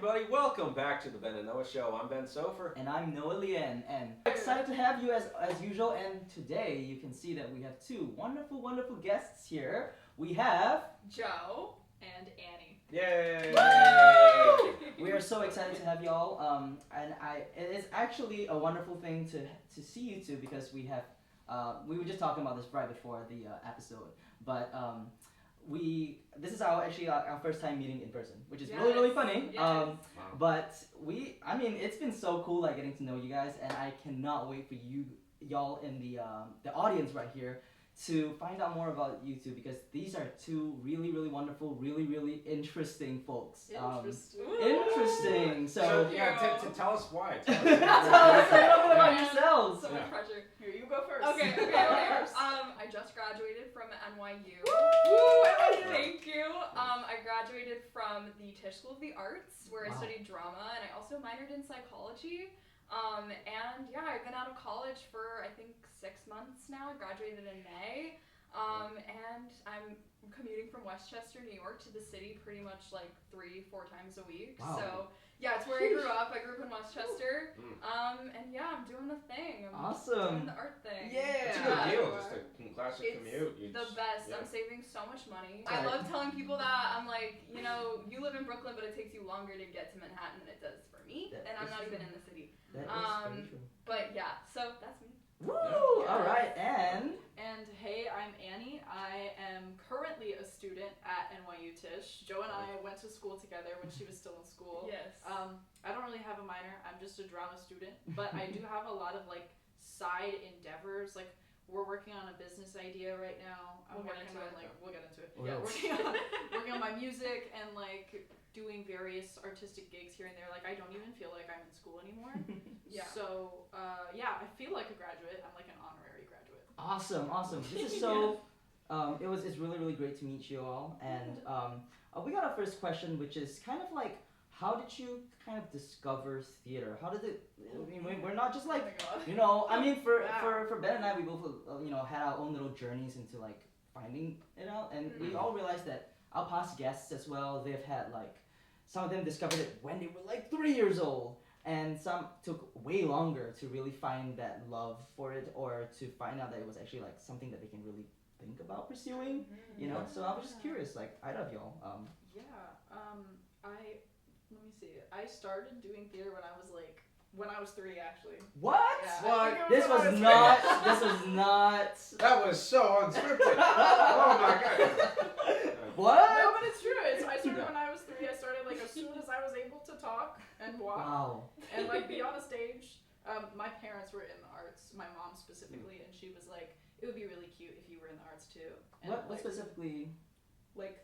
everybody, welcome back to the Ben and Noah Show. I'm Ben Soffer. And I'm Lian, and excited to have you as usual. And today you can see that we have two wonderful guests here. We have Joe and Annie. Yay! We are so excited to have y'all. It is actually a wonderful thing to see you two because we were just talking about this right before the episode, but this is our first time meeting in person, which is really funny. Yes. Wow. But it's been so cool getting to know you guys, and I cannot wait for y'all in the audience right here to find out more about you two, because these are two really wonderful, really interesting folks. Interesting. So tell us why. Tell us a little bit about yourselves. So much pressure. Here, you go first. Okay. I just graduated from NYU. Woo! Thank you. I graduated from the Tisch School of the Arts, where I studied drama, and I also minored in psychology. I've been out of college for I think 6 months now. I graduated in May. And I'm commuting from Westchester, New York to the city pretty much like 3-4 times a week. Wow. So yeah, it's where I grew up. I grew up in Westchester. I'm doing the thing. I'm awesome. doing the art thing. Yeah. It's a good deal, just a classic commute. It's the best. Yeah. I'm saving so much money. I love telling people that. I'm like, you live in Brooklyn, but it takes you longer to get to Manhattan than it does for me. And I'm not even in the city. That is very true. But yeah, so that's me. Woo! All right, and Hey, I'm Annie. I am currently a student at NYU Tisch. Joe and I went to school together when she was still in school. Yes. I don't really have a minor. I'm just a drama student, but I do have a lot of side endeavors. We're working on a business idea right now. We'll get into it. We'll get into it. Yeah, working on my music and doing various artistic gigs here and there. I don't even feel like I'm in school anymore. Yeah. So, I feel like a graduate. I'm like an honorary graduate. awesome. This is so. It's really great to meet you all, and we got our first question, which is kind of how did you kind of discover theater? How did it? We're not just for Ben and I, we both had our own little journeys into finding it out, and we all realized that our past guests as well, they've had some of them discovered it when they were 3 years old, and some took way longer to really find that love for it, or to find out that it was actually something that they can really think about pursuing. So I was just curious, either of y'all. Let me see. I started doing theater when I was 3, actually. What? Yeah, What? This was not. That was so unscripted. Oh my god. What? No, but it's true. I started when I was 3. I started as soon as I was able to talk and walk. Wow. And be on a stage. My parents were in the arts. My mom specifically, and she was like, "It would be really cute if you were in the arts too." And What specifically?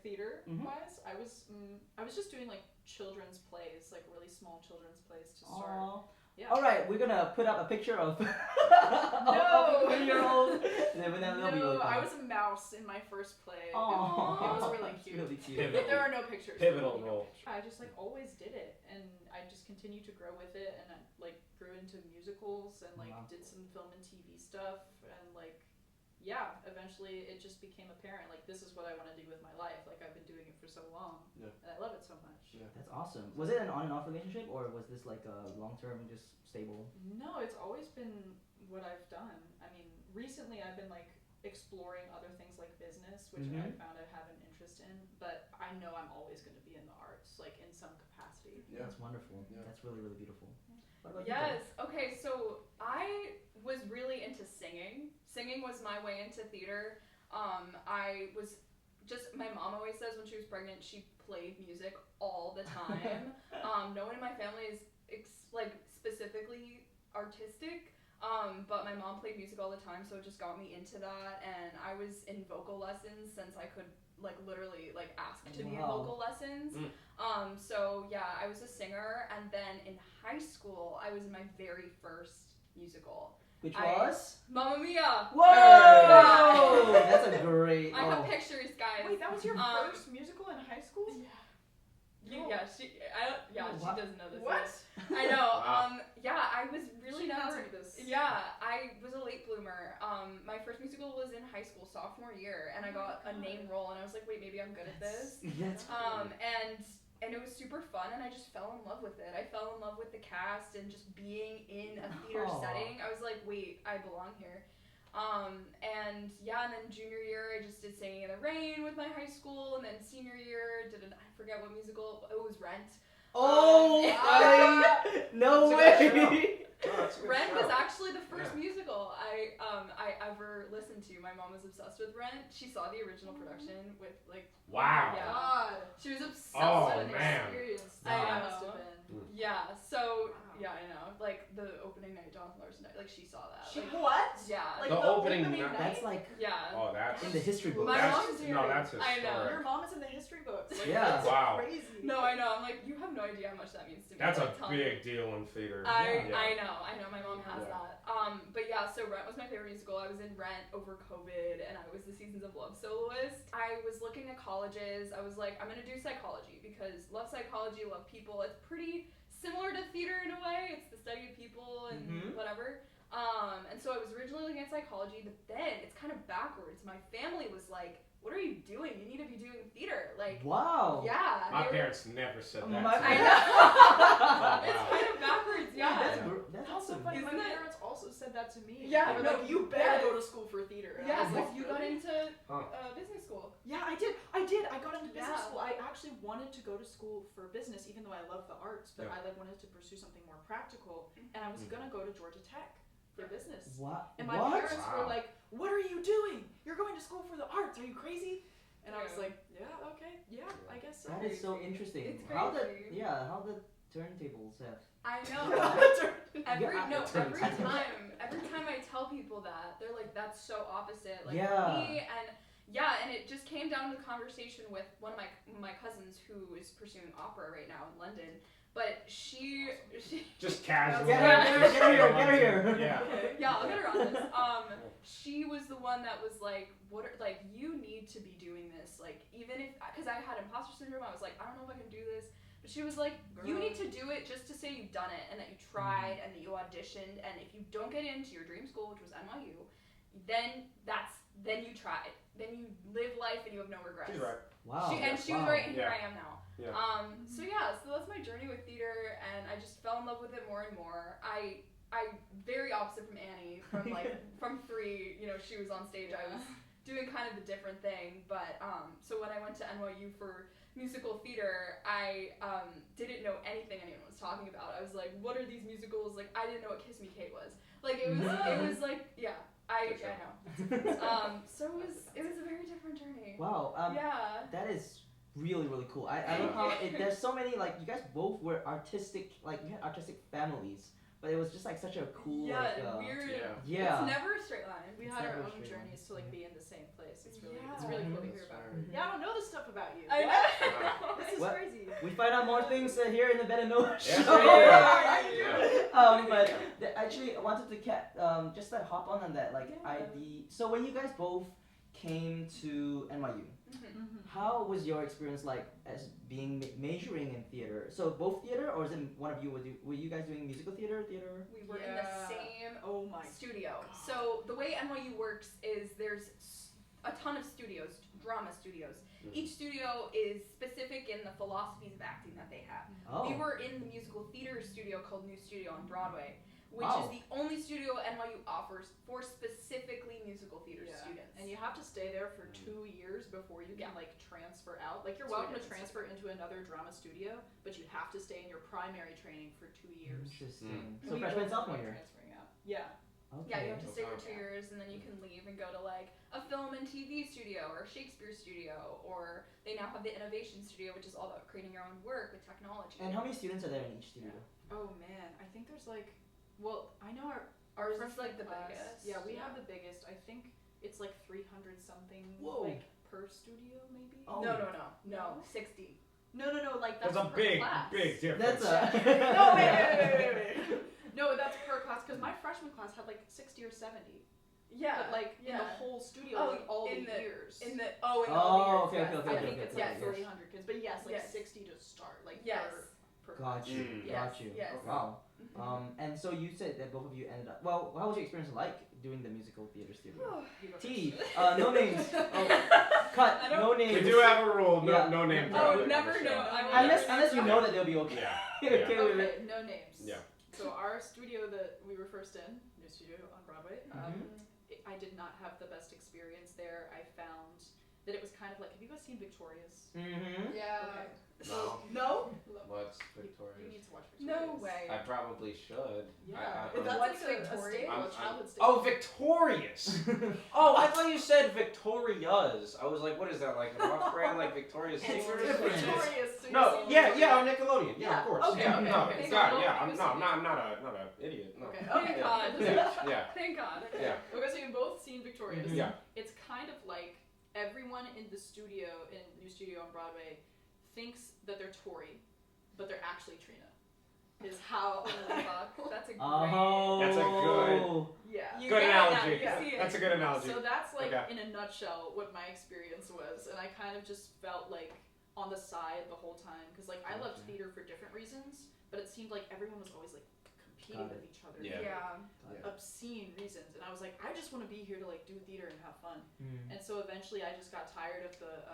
Theater wise, I was just doing children's plays, really small children's plays to start. Aww. Yeah. All right, we're gonna put up a picture of No. a 3-year-old. No, I was a mouse in my first play. Aww. It was really cute. Really cute. But there are no pictures. Pivotal role. I just always did it, and I just continued to grow with it, and I grew into musicals and did some film and TV stuff, and eventually it just became apparent this is what I want to do with my life. I've been doing it for so long, and I love it so much. Yeah. That's awesome. Was it an on and off relationship, or was this a long-term, just stable? No, it's always been what I've done. Recently I've been exploring other things like business, which I found I have an interest in, but I know I'm always going to be in the arts, in some capacity. Yeah. That's wonderful. Yeah. That's really beautiful. What about you? Yes. Okay, so I was really into singing. Singing was my way into theater. My mom always says when she was pregnant, she played music all the time. No one in my family is specifically artistic, but my mom played music all the time, so it just got me into that. And I was in vocal lessons since I could literally ask to be in vocal lessons. So yeah, I was a singer, and then in high school I was in my very first musical. Which was? Mamma Mia! Whoa! That's a great... I have pictures, guys. Wait, that was your first musical in high school? Yeah. She doesn't know this. What? I know. Wow. I was really never. I was a late bloomer. My first musical was in high school, sophomore year, and I got a name role, and I was like, wait, maybe I'm good at this. That's And and it was super fun, and I just fell in love with it. I fell in love with the cast and just being in a theater setting. I was like, wait, I belong here. And then junior year I just did Singing in the Rain with my high school, and then senior year I forget what musical, it was Rent. No way! Rent was actually the first musical I ever listened to. My mom was obsessed with Rent. She saw the original production with Wow. Yeah. God. She was obsessed Oh, with it. man. Experience I that know. must have been. Yeah, so Wow. yeah, I know. Like the opening night, Jonathan Larson died. Like she saw that. She Like, what? yeah. Like The opening night? That's like Yeah. Oh, that's in the history book. My that's, mom's here. no, that's I know. historic. Your mom is in the history books. Like, Yeah. That's Wow. crazy. No, I know. I'm like, you have no idea how much that means to me. That's a Like, tell me. big deal in theater. I Yeah. I know. My mom has Yeah. that. But yeah, so Rent was my favorite musical. I was in Rent over COVID, and I was the Seasons of Love soloist. I was looking at colleges. I was like, I'm gonna do psychology because love psychology, love people. It's pretty similar to theater in a way. It's the study of people and whatever. And so I was originally looking at psychology, but then it's kind of backwards. My family was like, what are you doing? You need to be doing theater. Like, wow. yeah. My they were- parents never said that. My to me. I parents- know. Oh, It's wow. kind of backwards, yeah. That's That's so awesome. funny. My Isn't it? parents also said that to me. Yeah, They were no, like, you better yes. go to school for theater. And I Yeah, was because like, you got really? into Huh. business school. Yeah, I did. I got into business Yeah. school. I actually wanted to go to school for business, even though I love the arts, but Yeah. I wanted to pursue something more practical, and I was gonna go to Georgia Tech for business. What? And my What? parents were Wow. like, "What are you doing? You're going to school for the arts? Are you crazy?" And I was Yeah. like, "Yeah, okay, yeah, I guess so." That is so interesting. It's How the crazy. how the turntables have. I know. Yeah, Every time I tell people that, they're like, "That's so opposite." Like Yeah. me, and it just came down to the conversation with one of my cousins who is pursuing opera right now in London. But she Just casually. Get her here. Yeah. Okay. yeah, I'll get her on this. She was the one that was like, you need to be doing this, like, even if, because I had imposter syndrome, I was like, I don't know if I can do this, but she was like, you Girl. need to do it just to say you've done it, and that you tried, and that you auditioned, and if you don't get into your dream school, which was NYU, then you tried, then you live life and you have no regrets. She's right. Wow. She was right, and here Yeah. I am now. Yeah. So that's my journey with theater, and I just fell in love with it more and more. I very opposite from Annie, from 3, she was on stage, I was doing kind of a different thing, but so when I went to NYU for musical theater, I didn't know anything anyone was talking about. I was like, what are these musicals? Like, I didn't know what Kiss Me Kate was. Like, it was like, yeah, I know. So it was a very different journey. Wow. Yeah. That is really, really cool. I love how there's so many, like, you guys both were artistic, like, you had artistic families, but it was just like such a cool, weird. Yeah. It's never a straight line. We It's had our never own straight line. journeys to like be in the same place. It's really Yeah. cool to hear about. Mhm. Yeah, I don't know this stuff about you. I What? know. This is What? crazy. We find out more things here in the Better Know Yes, show. we do. Yeah. But actually, I wanted to just like hop on that. Like, Yeah. so when you guys both came to NYU, Mhm. how was your experience like as being majoring in theater? So both theater, or is it one of you were you guys doing musical theater? We were in the Yeah. same Oh my studio. God. So the way NYU works is there's a ton of studios, drama studios. Mhm. Each studio is specific in the philosophies of acting that they have. Oh. We were in the musical theater studio called New Studio on Broadway, which Wow. is the only studio NYU offers for specifically musical theater Yeah. students. And you have to stay there for 2 years before you can Yeah. like transfer out. Like you're To a welcome to different transfer into another drama studio, but you have to stay in your primary training for 2 years. Interesting. Mm. So We freshman, both sophomore were year. transferring out. Yeah. Okay. Yeah, you have to stay for Okay. 2 years, and then you can leave and go to like a film and TV studio or a Shakespeare studio, or they now have the Innovation Studio, which is all about creating your own work with technology. And how many students are there in each studio? Oh man, I think there's like, well, I know Ours is freshman like the class- biggest. Yeah, we have the biggest. I think it's like 300 something. Whoa. Like per studio maybe. Oh. No, 60. No, like that's There's a per big, class. big difference. That's No, wait. No, that's per class because my freshman class had like 60 or 70. Yeah, But like in the whole studio, Oh, like all in the the- years. in the Oh, all the years, okay, yes. okay, I okay, think okay, it's okay, like yes. 300 kids, but yes, like Yes. 60 to start, like Yes. per Got you. Yes, Got you. yes. Wow. And so you said that both of you ended up. Well, how was your experience like doing the musical theater studio? T. No names. Cut. No names. We do have a rule. No, Yeah. no name. Oh, dropping never on the know. show. I will Unless never unless you name know drop. that they'll be okay. Yeah. Okay Yeah. with it. Okay, no names. Yeah. So our studio that we were first in, new studio on Broadway, I did not have the best experience there. I found that it was kind of like, have you guys seen Victorious? Mm-hmm. Yeah. Okay. No. No? What's You Victorious? need to watch Victorious. No way. I probably should. Yeah. I'm- That's What's like a Victorious? staple, a childhood staple. Oh, Victorious! Oh, I thought you said Victoria's. I was like, what is that, like an off-brand, like Victoria's It's Secret or different. something? Victorious. So No, you've yeah, seen yeah, on Victorious. Nickelodeon. Yeah, Yeah, of course. okay, Yeah, okay, no, okay. God, So yeah, both I'm of not, you not an idiot. No. Okay. Thank Okay. God. Yeah. Thank God. Yeah. Okay, so you've both seen Victorious. Mhm. Yeah. It's kind of like everyone in the studio, in new studio on Broadway, thinks that they're Tori, but they're actually Trina. Is how. Holy fuck. That's a great. Oh. That's a good- Yeah. You Good got it now, analogy. you see it. That's a good analogy. So that's like, Okay. in a nutshell, what my experience was, and I kind of just felt like on the side the whole time, because like I loved Gotcha. theater for different reasons, but it seemed like everyone was always like competing Got with it. each other. Yeah. for, Yeah. like, obscene reasons, and I was like, I just want to be here to like do theater and have fun. Mm. And so eventually, I just got tired of the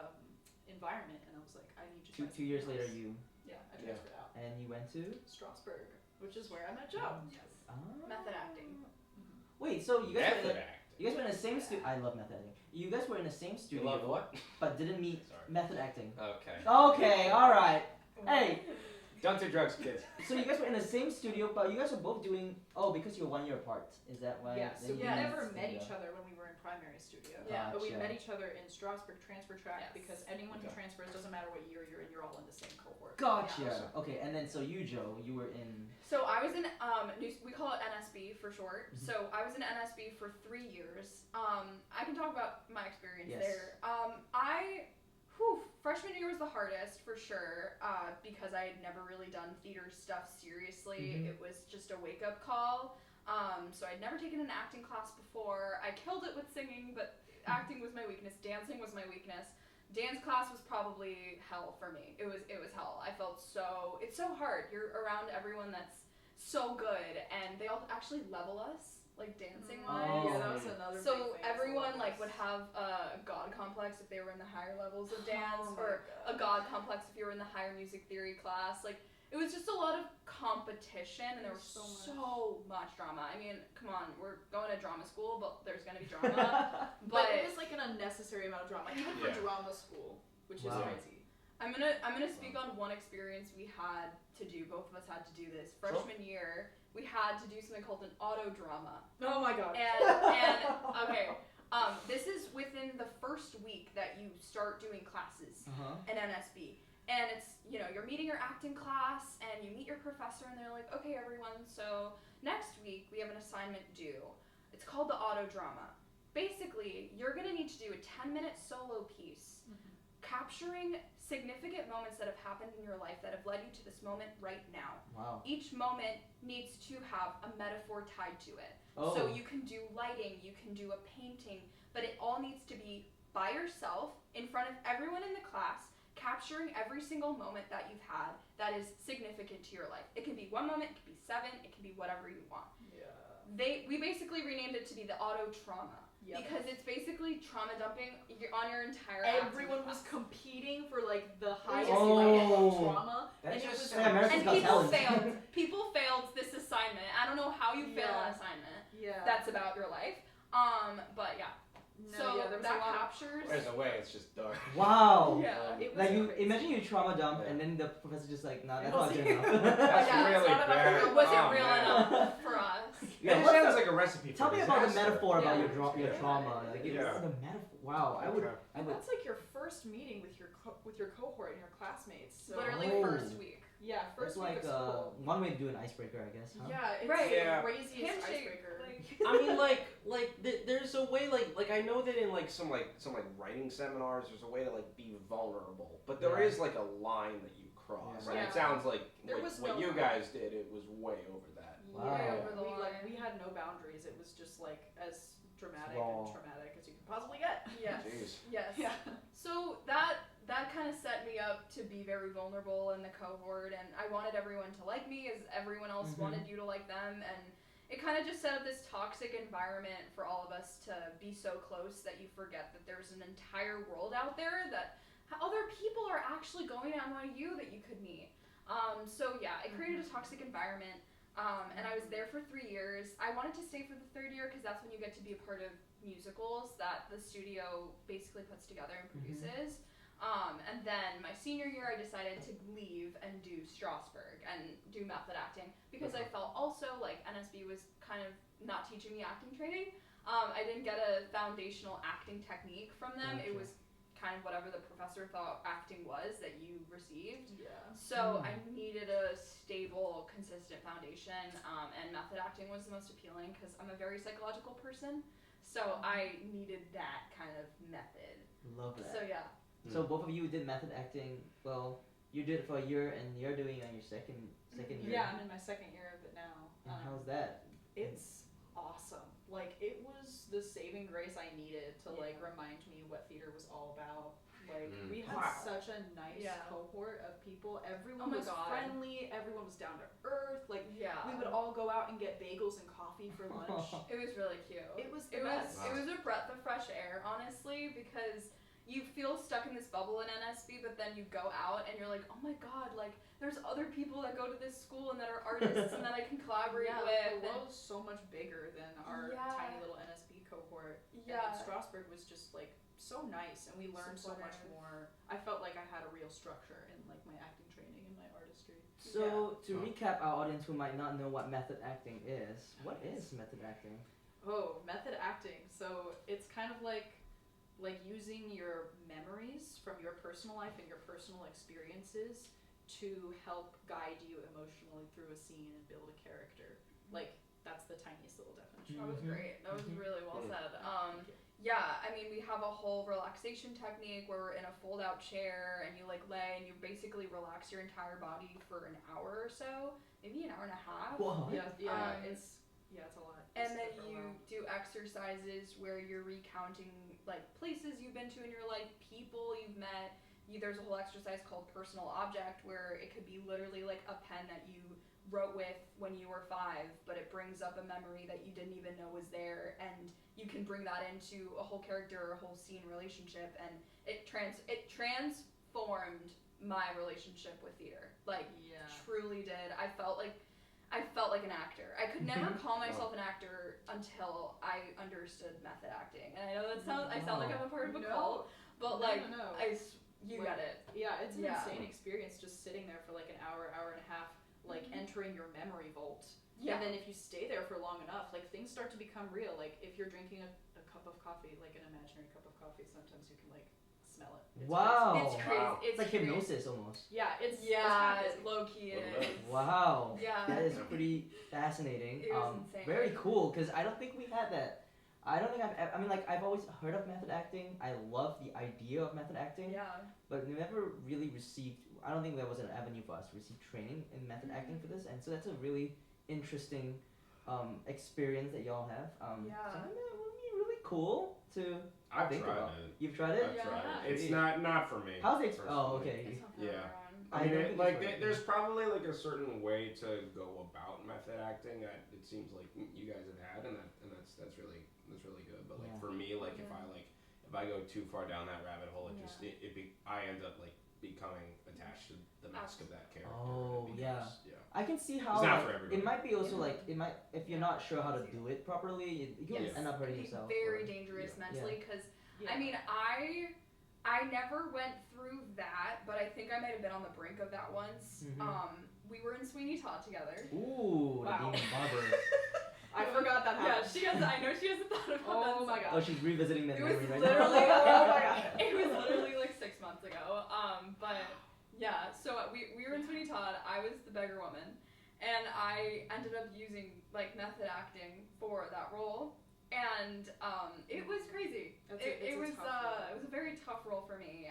environment, and I was like, I need to. Try 2 years something later, else. you I transferred out. and you went to. Strasbourg, which is where I met Joe. Ah. Method acting. Wait, so you guys were Method in, acting. you guys were in the same studio. I love method acting. You guys were in the same You studio, love what? but didn't meet Sorry. method acting. Okay. Okay, all right. Hey, Don't do drugs, kids. so you guys were in the same studio, but you guys were both doing. Oh, because you're 1 year apart. Is that why? Yeah, so then we you never met met studio? each other when we were in primary studio. Yeah. But we Gotcha. met each other in Strasbourg transfer track Yes. because anyone who Okay. transfers, doesn't matter what year you're in, you're all in the same cohort. Gotcha. Yeah. Okay, and then so you, Joe, you were in. So I was in we call it NSB for short. Mhm. So I was in NSB for 3 years. I can talk about my experience Yes. there. Freshman year was the hardest for sure because I had never really done theater stuff seriously. Mhm. It was just a wake up call. So I'd never taken an acting class before. I killed it with singing, but acting was my weakness. Dancing was my weakness. Dance class was probably hell for me. It was hell. I felt it's so hard. You're around everyone that's so good, and they all actually level us, like dancing wise. Oh. Yeah, that was another. So big thing, everyone was like would have a god complex if they were in the higher levels of dance, Oh my or God. a god complex if you were in the higher music theory class. Like it was just a lot of competition, and there was so much drama. I mean, come on, we're going to drama school, but there's gonna be drama. But it was like an unnecessary amount of drama, even for Yeah. drama school, which is Wow. crazy. I'm gonna speak on one experience we had to do. Both of us had to do this. Freshman year, we had to do something called an auto drama. Oh my God. And okay, this is within the first week that you start doing classes Uh-huh. in NSB. And it's, you're meeting your acting class and you meet your professor and they're like, okay, everyone, so next week we have an assignment due. It's called the auto drama. Basically, you're gonna need to do a 10-minute solo piece capturing significant moments that have happened in your life that have led you to this moment right now. Wow. Each moment needs to have a metaphor tied to it. Oh. So you can do lighting, you can do a painting, but it all needs to be by yourself in front of everyone in the class, capturing every single moment that you've had that is significant to your life. It can be one moment, it can be 7, it can be whatever you want. Yeah. We basically renamed it to be the auto trauma. Yep. Because it's basically trauma dumping on your entire Everyone acting was class. competing for like the highest Oh. level of trauma, That's and it just was like America's And Got people Talent. failed. People failed this assignment. I don't know how you fail Yeah. an assignment. yeah. That's about your life. But yeah. No, So yeah, there was that a lot of captures. There's a way, it's just dark. Wow. Yeah. It was Like you crazy. imagine you trauma dump Yeah. and then the professor just like, nah, that's We'll not see. good enough. That's Yeah, it's really not about bad. It wasn't Oh, real man. enough for us. Yeah, It just what's sounds the- like a recipe for Tell me about the disaster. metaphor about Yeah. your Yeah. trauma. Like it's Yeah. like a metaphor. Wow, I would. Okay. I would. That's like your first meeting with your cohort and your classmates. So Literally Oh. first week. yeah, It's first like week of school. one way to do an icebreaker, I guess. Huh? Yeah, it's Right. the Yeah. craziest Handshake. icebreaker. I mean, there's a way, like I know that in some writing seminars, there's a way to be vulnerable, but there Yeah. is a line that you cross, Yeah. and Yeah. it sounds like There was what no you line. guys did, it was way over that. Wow. Yeah, Over the line. we had no boundaries. It was just as dramatic Raw. and traumatic as you can possibly get. Yes. Jeez. Yes. Yeah. So that kind of set me up to be very vulnerable in the cohort, and I wanted everyone to like me as everyone else wanted you to like them, and it kind of just set up this toxic environment for all of us to be so close that you forget that there's an entire world out there, that other people are actually going to NYU that you could meet. So yeah, it created a toxic environment, and I was there for 3 years. I wanted to stay for the third year because that's when you get to be a part of musicals that the studio basically puts together and produces. And then my senior year, I decided to leave and do Strasberg and do method acting because I felt also like NSB was kind of not teaching me acting training. I didn't get a foundational acting technique from them. It was kind of whatever the professor thought acting was that you received. Yeah. So I needed a stable, consistent foundation, and method acting was the most appealing because I'm a very psychological person. So I needed that kind of method. Love that. So yeah. So both of you did method acting. Well, you did it for a year, and you're doing it on your second year. Yeah, I'm in my second year of it now. And how's that? It's awesome. Like, it was the saving grace I needed to like remind me what theater was all about. Like, we had such a nice cohort of people. Everyone was friendly. Everyone was down to earth. Like, we would all go out and get bagels and coffee for lunch. It was really cute. It was the best. It was a breath of fresh air, honestly, because you feel stuck in this bubble in NSB, but then you go out and you're like, oh my god, like, there's other people that go to this school and that are artists and that I can collaborate with. The world's so much bigger than our tiny little NSB cohort. Yeah. And Strasberg was just like so nice, and we learned so much more. I felt like I had a real structure in like my acting training and my artistry. So to recap our audience who might not know what method acting is, what is method acting? Oh, method acting. So it's kind of like using your memories from your personal life and your personal experiences to help guide you emotionally through a scene and build a character. Like, that's the tiniest little definition. That was great. That was really well said. Yeah, I mean, we have a whole relaxation technique where we're in a fold-out chair and you like lay and you basically relax your entire body for an hour or so, maybe an hour and a half. What? It's a lot. And then you do exercises where you're recounting like places you've been to in your life, people you've met. There's a whole exercise called personal object where it could be literally like a pen that you wrote with when you were 5, but it brings up a memory that you didn't even know was there, and you can bring that into a whole character or a whole scene relationship, and it transformed my relationship with theater. Like, truly did. I felt like an actor. I could never call myself an actor until I understood method acting. And I know that I sound like I'm a part of a cult, but you get it. Yeah, it's an insane experience just sitting there for like an hour and a half, like entering your memory vault. Yeah. And then if you stay there for long enough, like things start to become real. Like if you're drinking a cup of coffee, like an imaginary cup of coffee, sometimes you can like smell it. It's It's crazy. Wow. It's like hypnosis almost. Yeah, it's low key it is. Wow. Yeah. That is pretty fascinating. It was insane. Very cool, because I don't think we had that. I've always heard of method acting. I love the idea of method acting. Yeah. But we never really received, I don't think there was an avenue for us to receive training in method acting for this. And so that's a really interesting experience that y'all have. So I think that would be really cool to I've think tried about. it. You've tried it? I've tried Yeah. it. It's not for me. How's it? personally. Oh, okay. It's not for Yeah. everyone. I don't mean, think it's for there's probably like a certain way to go about method acting that it seems like you guys have had, and that's really good. But like for me, like if I go too far down that rabbit hole, I end up like becoming attached to the mask of that character. Oh, yeah. I can see how It's not for everybody. it might be also like if you're not sure how to do it properly, you can end up hurting It'd be yourself. very dangerous mentally because I mean I never went through that, but I think I might have been on the brink of that once. We were in Sweeney Todd together. Ooh, Wow. the demon barber. I forgot that happened. Yeah, I know she hasn't thought about that. Oh my god. Oh, she's revisiting that It was memory right literally, now. oh my god. It was literally like 6 months ago. But yeah, so we were in Sweeney Todd. I was the beggar woman, and I ended up using like method acting for that role, and it was crazy. It was a very tough role for me.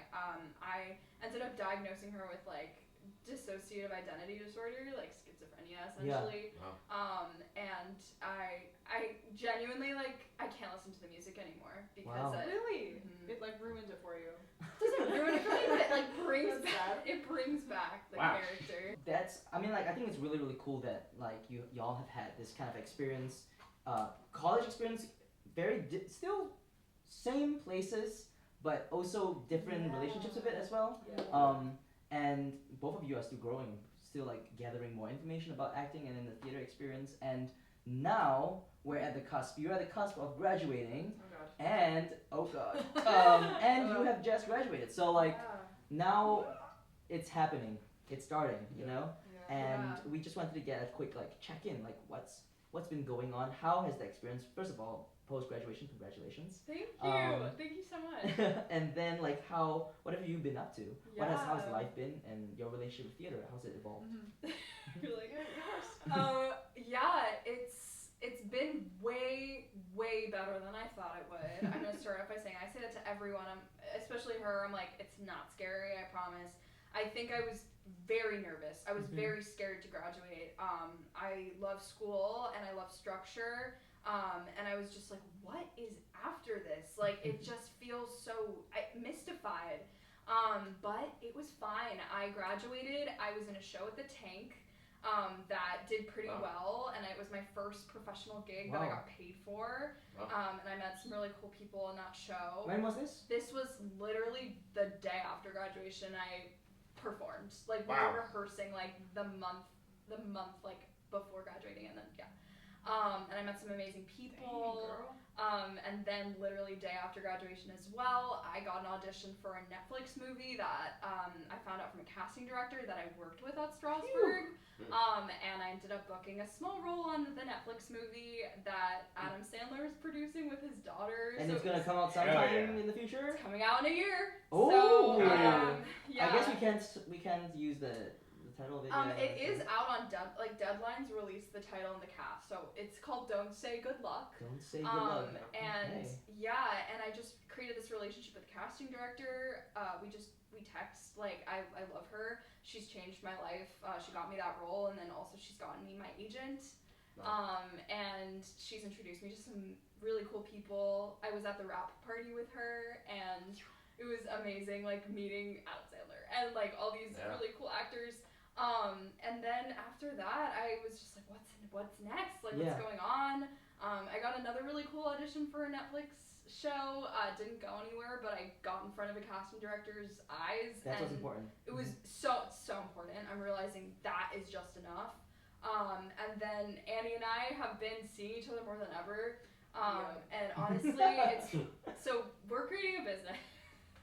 I ended up diagnosing her with like dissociative identity disorder, like schizophrenia essentially. Wow. And I genuinely like I can't listen to the music anymore because Really? It like ruined it for you. doesn't ruin it for me, but it like brings back the character. I think it's really, really cool that like y'all have had this kind of experience, college experience, still same places, but also different relationships with it as well. Yeah. And both of you are still growing, still like gathering more information about acting and in the theater experience. And now we're at the cusp. You're at the cusp of graduating, and and you have just graduated. So like now, it's happening. It's starting. You know. And we just wanted to get a quick like check-in, like what's been going on. How has the experience? First of all, post-graduation, congratulations. Thank you. Thank you so much. And then like what have you been up to? How's life been and your relationship with theater? How's it evolved? You're like, it's been way better than I thought it would. I'm gonna start off by saying I say that to everyone. Especially her. I'm like, it's not scary. I promise. I think I was very nervous. I was very scared to graduate. I love school and I love structure. And I was just like, what is after this? Like, it just feels so mystified. But it was fine. I graduated. I was in a show at the Tank that did pretty well. And it was my first professional gig that I got paid for. And I met some really cool people in that show. When was this? This was literally the day after graduation. I performed. Like, we were rehearsing like the month like before graduating, and then and I met some amazing people. And then literally day after graduation as well, I got an audition for a Netflix movie that I found out from a casting director that I worked with at Strasbourg. And I ended up booking a small role on the Netflix movie that Adam Sandler is producing with his daughter. And so it's gonna come out sometime in the future? It's coming out in a year. Oh! So, I guess we can't use the title of it. It is out on deadlines release the title and the cast. So it's called Don't Say Good Luck. Don't Say Good Luck. And and I just created this relationship with the casting director. We text, like I love her. She's changed my life. She got me that role, and then also she's gotten me my agent. And she's introduced me to some really cool people. I was at the wrap party with her, and it was amazing, like meeting Adam Sandler and like all these really cool actors. And then after that, I was just like, what's next? Like, what's going on? I got another really cool audition for a Netflix show. Didn't go anywhere, but I got in front of a casting director's eyes. That's what's important. It was so important. I'm realizing that is just enough. And then Annie and I have been seeing each other more than ever. And honestly, so we're creating a business.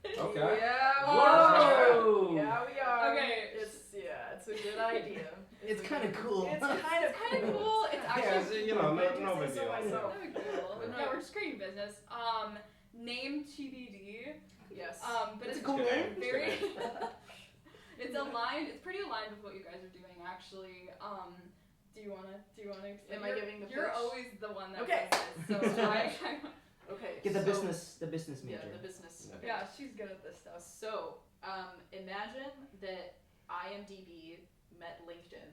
Okay. Yeah. Whoa. Yeah, we are. Okay. It's a good idea. It's kind of cool. It's kind of cool. It's actually no big deal. no big deal. But no, we're just creating business. Name TBD. Yes. But it's a cool name. Very. It's aligned. It's pretty aligned with what you guys are doing, actually. Do you wanna explain? Am I giving the pitch? You're always the one that Okay. does this, so Okay. Get the business major. Yeah, the business. Okay. Yeah, she's good at this stuff. So, imagine that IMDb met LinkedIn.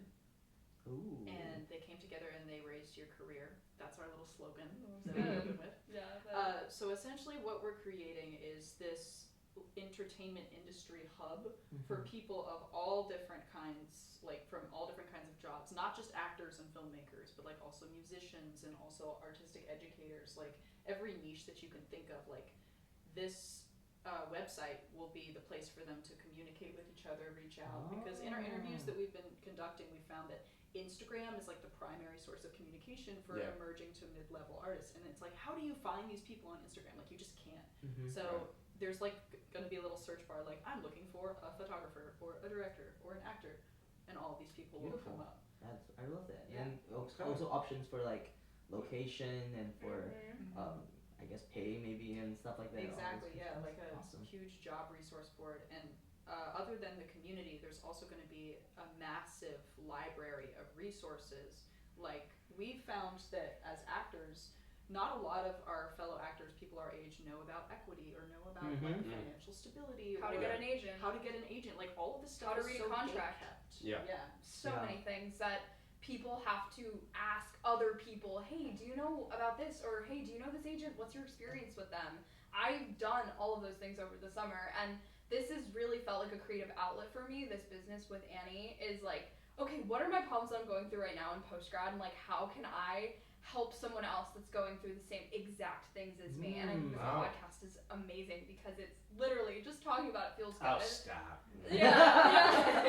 Ooh. And they came together and they raised your career. That's our little slogan That that we open with. Yeah. So essentially what we're creating is this entertainment industry hub for people of all different kinds, like from all different kinds of jobs, not just actors and filmmakers, but like also musicians and also artistic educators, like every niche that you can think of. Like this website will be the place for them to communicate with each other, reach out, because in our interviews that we've been conducting, we found that Instagram is like the primary source of communication for emerging to mid-level artists, and it's like, how do you find these people on Instagram? Like, you just can't. So there's like going to be a little search bar, like, I'm looking for a photographer or a director or an actor, and all of these people will come up. I love that. Yeah. And also options for like location and for I guess pay maybe and stuff like that. Exactly, yeah, like a awesome. huge job resource board. And other than the community, there's also going to be a massive library of resources. Like, we found that as actors, not a lot of our fellow actors, people our age, know about equity or know about like financial stability. How to get an agent. How to get an agent. Like all of this stuff. How to read a contract. Yeah. So many things that people have to ask other people, hey, do you know about this? Or hey, do you know this agent? What's your experience with them? I've done all of those things over the summer, and this has really felt like a creative outlet for me. This business with Annie is like, okay, what are my problems that I'm going through right now in post-grad, and like how can I help someone else that's going through the same exact things as me? And I think this podcast is amazing because it's literally just talking about it feels good. Oh, stop. Yeah.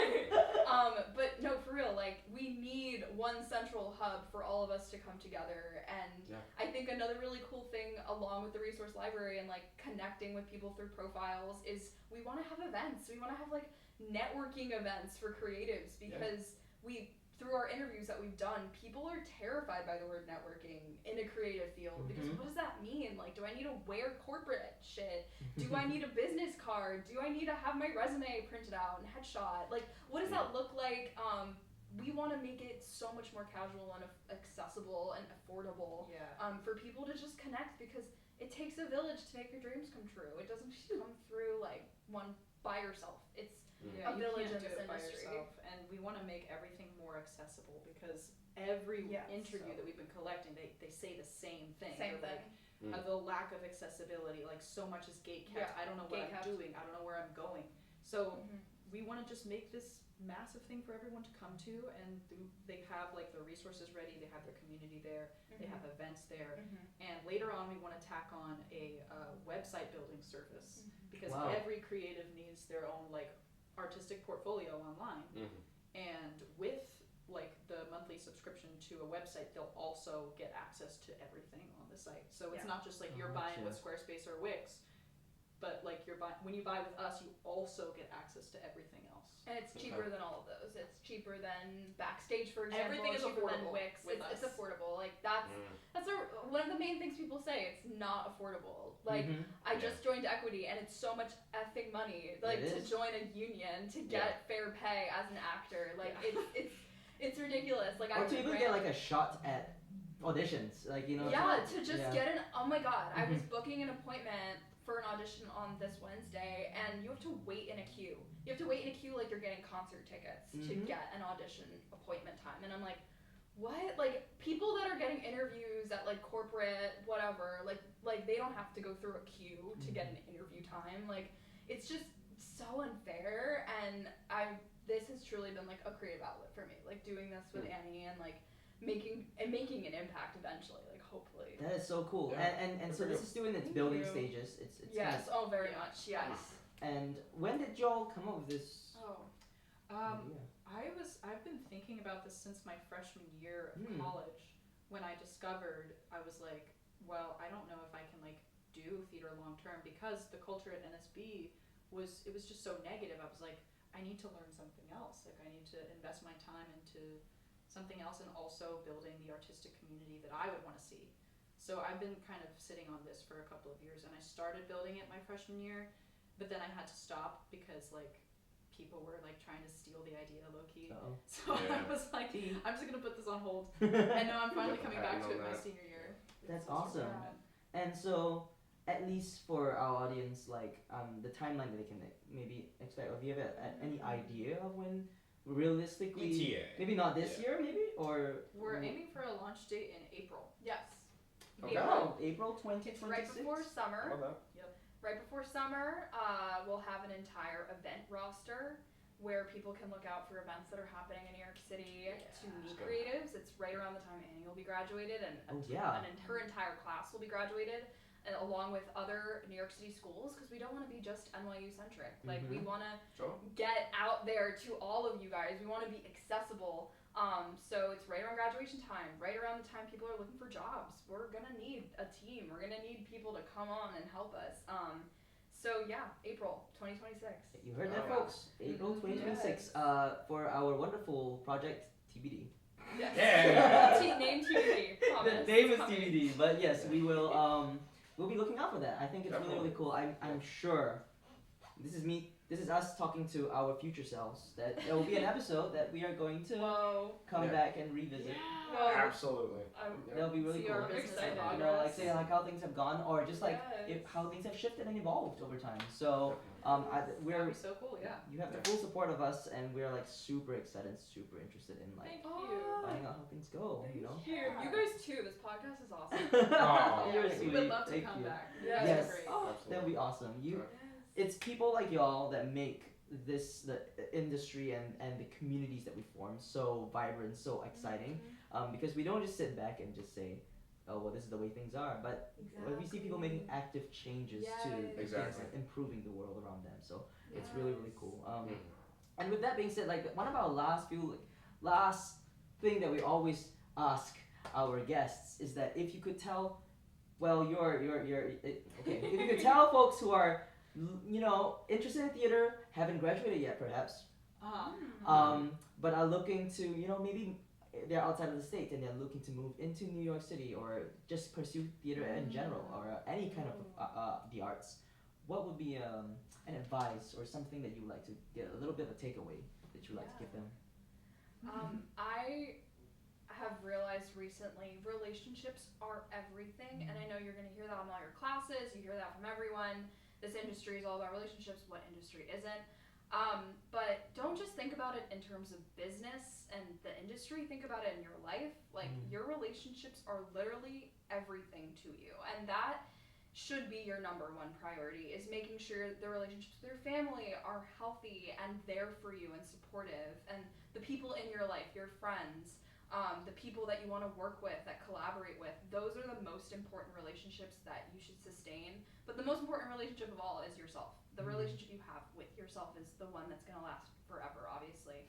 But no, for real, like we need one central hub for all of us to come together, and I think another really cool thing along with the resource library and like connecting with people through profiles is we want to have events. We want to have like networking events for creatives because we, through our interviews that we've done, people are terrified by the word networking in a creative field because what does that mean? Like, do I need to wear corporate shit? Do I need a business card? Do I need to have my resume printed out and headshot? Like, what does that look like? We want to make it so much more casual and accessible and affordable for people to just connect, because it takes a village to make your dreams come true. It doesn't just come through like one by yourself. It's a village in this industry. And we want to make everything more accessible because every interview that we've been collecting, they say the same thing. Like, the lack of accessibility, like so much is gate-kept. I don't know what I'm doing. I don't know where I'm going. So we want to just make this massive thing for everyone to come to, and they have like the resources ready, they have their community there, they have events there, and later on we want to tack on a website building service because every creative needs their own like artistic portfolio online, and with like the monthly subscription to a website, they'll also get access to everything on the site. So it's not just like you're buying with Squarespace or Wix, but like when you buy with us, you also get access to everything else. And it's cheaper than all of those. It's cheaper than Backstage, for example. Everything is cheaper affordable than Wix. with It's us. affordable. Like that's one of the main things people say. It's not affordable. Like I just joined Equity, and it's so much effing money. Like to join a union, to get fair pay as an actor. Like it's ridiculous. Like or to even get like a shot at auditions, like to just get an. Oh my god! I was booking an appointment for an audition on this Wednesday, and you have to wait in a queue. You have to wait in a queue like you're getting concert tickets to get an audition appointment time. And I'm like, what? Like, people that are getting interviews at like corporate whatever, like they don't have to go through a queue to get an interview time. Like, it's just so unfair, and this has truly been like a creative outlet for me, like doing this with Annie and like making an impact eventually, like hopefully. That is so cool. And so this is still in its building stages. It's yes, very much, yes. And when did y'all come up with this? I've been thinking about this since my freshman year of college, when I discovered, I was like, well, I don't know if I can like do theater long term because the culture at NSB was just so negative. I was like, I need to learn something else. Like I need to invest my time into something else, and also building the artistic community that I would want to see. So I've been kind of sitting on this for a couple of years, and I started building it my freshman year, but then I had to stop because like people were like trying to steal the idea low-key. So I was like, I'm just gonna put this on hold. And now I'm finally coming back to it my senior year. That's awesome. And so at least for our audience, like the timeline that they can maybe expect, or if you have any idea of when realistically, maybe not this year, maybe, or we're aiming for a launch date in April. Yes. April 2026. It's right before summer. Yep. Right before summer, we'll have an entire event roster where people can look out for events that are happening in New York City to meet creatives. It's right around the time Annie will be graduated, and her entire class will be graduated, and along with other New York City schools, because we don't want to be just NYU centric. Like we want to get out there to all of you guys. We want to be accessible. So it's right around graduation time, right around the time people are looking for jobs. We're gonna need a team. We're gonna need people to come on and help us. So yeah, April 2026. You heard that, folks. April 2026. For our wonderful project TBD. Yes. Yeah. Name TBD. The name is TBD, but yes, we will. We'll be looking out for that. I think it's really cool. I'm sure This is me. This is us talking to our future selves. That there will be an episode that we are going to come back and revisit. Absolutely. That'll be really See cool. our business excited. You know, like say like how things have gone, or just like how things have shifted and evolved over time. So we're That'd be so cool, yeah. you have the full support of us, and we're like super excited, super interested in like Thank you. finding out how things go. You know. You guys too. This podcast is awesome. Oh. You're Yeah, we sweet. would love to Thank come you. back. Yes. Yes. Great. That'd be awesome. Yes. It's people like y'all that make the industry and the communities that we form so vibrant, so exciting. Because we don't just sit back and just say, oh well, this is the way things are, but we see people making active changes to things like improving the world around them. So it's really cool. And with that being said, like one of our last thing that we always ask our guests is that if you could tell, well, okay, if you could tell folks who are interested in theater, haven't graduated yet perhaps, but are looking to, maybe they're outside of the state and they're looking to move into New York City or just pursue theater in general or any kind of the arts, what would be an advice or something that you would like to get a little bit of a takeaway that you would like to give them? I have realized recently relationships are everything, and I know you're going to hear that in all your classes, you hear that from everyone. This industry is all about relationships. What industry isn't? But don't just think about it in terms of business and the industry. Think about it in your life. Like your relationships are literally everything to you, and that should be your number one priority, is making sure the relationships with your family are healthy and there for you and supportive, and the people in your life, your friends, the people that you want to work with, that collaborate with, those are the most important relationships that you should sustain. But the most important relationship of all is yourself. The relationship you have with yourself is the one that's going to last forever, obviously.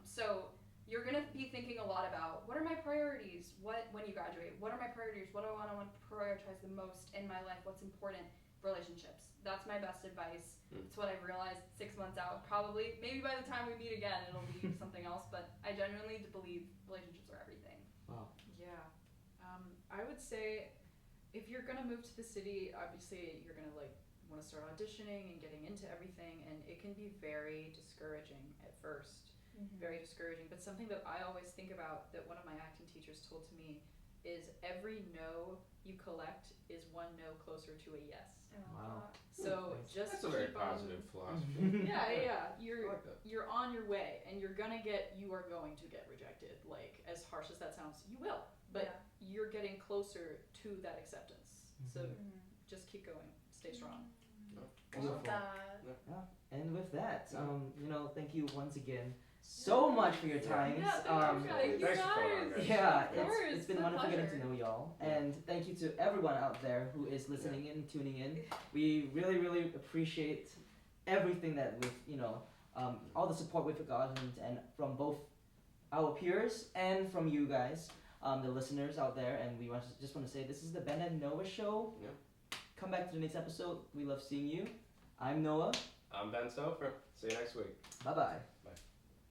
So you're going to be thinking a lot about, what are my priorities? When you graduate, what are my priorities? What do I want to prioritize the most in my life? What's important? Relationships. That's my best advice. It's what I've realized 6 months out. Probably, maybe by the time we meet again, it'll be something else. But I genuinely believe relationships are everything. Wow. Yeah. I would say if you're going to move to the city, obviously you're going to want to start auditioning and getting into everything, and it can be very discouraging at first. Very discouraging. But something that I always think about that one of my acting teachers told to me is every no you collect is one no closer to a yes. Wow. So just That's a very keep on. positive philosophy. Yeah. I like that. You're on your way, and you are going to get rejected. Like, as harsh as that sounds, you will. But you're getting closer to that acceptance. So just keep going. Stay strong. I love that. And with that, thank you once again so much for your time. Thank you Thanks for guys. coming, Yeah, Of course, it's been my wonderful getting pleasure. to know y'all, and thank you to everyone out there who is listening in, tuning in. We really appreciate everything that we've, all the support we've gotten, and from both our peers and from you guys, the listeners out there. And we just want to say this is the Ben and Noah show. Yeah. Come back to the next episode. We love seeing you. I'm Noah. I'm Ben Soffer. See you next week. Bye bye.